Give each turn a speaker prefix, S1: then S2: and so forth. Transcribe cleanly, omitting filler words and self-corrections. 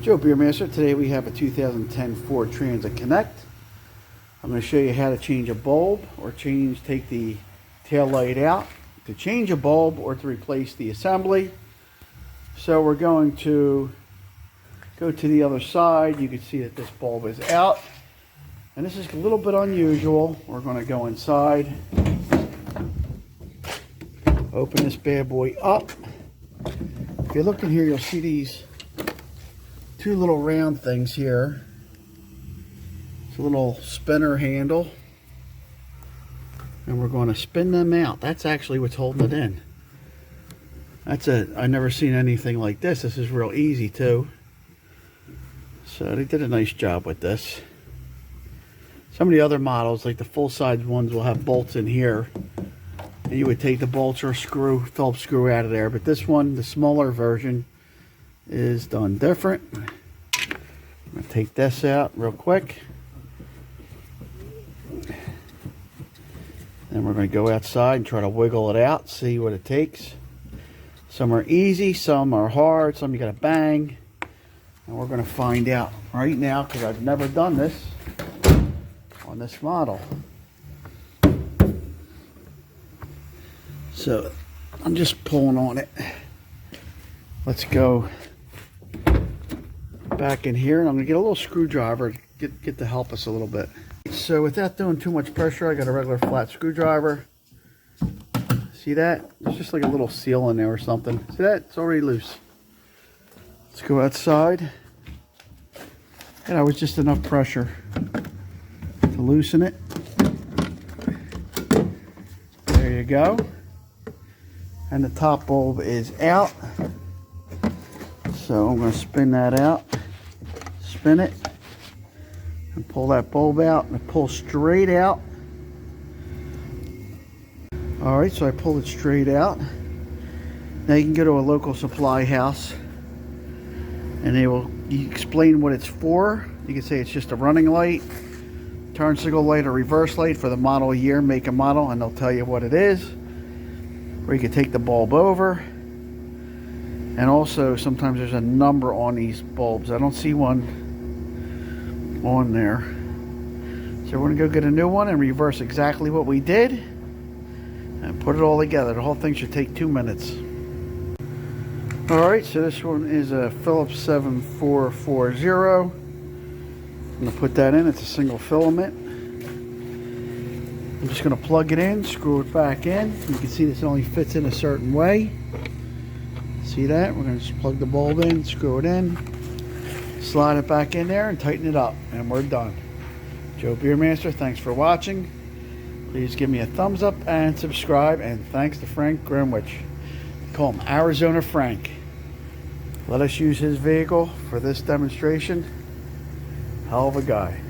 S1: Joe Beermaster. Today we have a 2010 Ford Transit Connect. I'm going to show you how to change a bulb or take the tail light out, to change a bulb or to replace the assembly. So we're going to go to the other side. You can see that this bulb is out. And this is a little bit unusual. We're going to go inside, open this bad boy up. If you look in here, you'll see these two little round things here. It's a little spinner handle, and we're going to spin them out. That's actually what's holding it in. I've never seen anything like this. This is real easy too. So they did a nice job with this. Some of the other models, like the full-size ones, will have bolts in here, and you would take the bolts or screw, Phillips screw out of there. But this one, the smaller version, is done different. I'm going to take this out real quick. Then we're going to go outside and try to wiggle it out, see what it takes. Some are easy, some are hard, some you got to bang. And we're going to find out right now, because I've never done this on this model. So I'm just pulling on it. Let's go back in here, and I'm going to get a little screwdriver to get to help us a little bit. So without doing too much pressure, I got a regular flat screwdriver. See that? There's just like a little seal in there or something. See that? It's already loose. Let's go outside. And that was just enough pressure to loosen it. There you go. And the top bulb is out. So I'm going to spin that out. Spin it. And pull that bulb out. And pull straight out. Alright, so I pulled it straight out. Now you can go to a local supply house and they will explain what it's for. You can say it's just a running light, turn signal light, or reverse light for the model year, make and model, and they'll tell you what it is. Or you can take the bulb over. And also sometimes there's a number on these bulbs. I don't see one on there. So we're going to go get a new one and reverse exactly what we did and put it all together. The whole thing should take 2 minutes. Alright, so this one is a Phillips 7440. I'm going to put that in. It's a single filament. I'm just going to plug it in, screw it back in. You can see this only fits in a certain way. See that? We're going to just plug the bulb in, screw it in, slide it back in there, and tighten it up. And we're done. Joe Beermaster, thanks for watching. Please give me a thumbs up and subscribe. And thanks to Frank Grimwich. Call him Arizona Frank. Let us use his vehicle for this demonstration. Hell of a guy.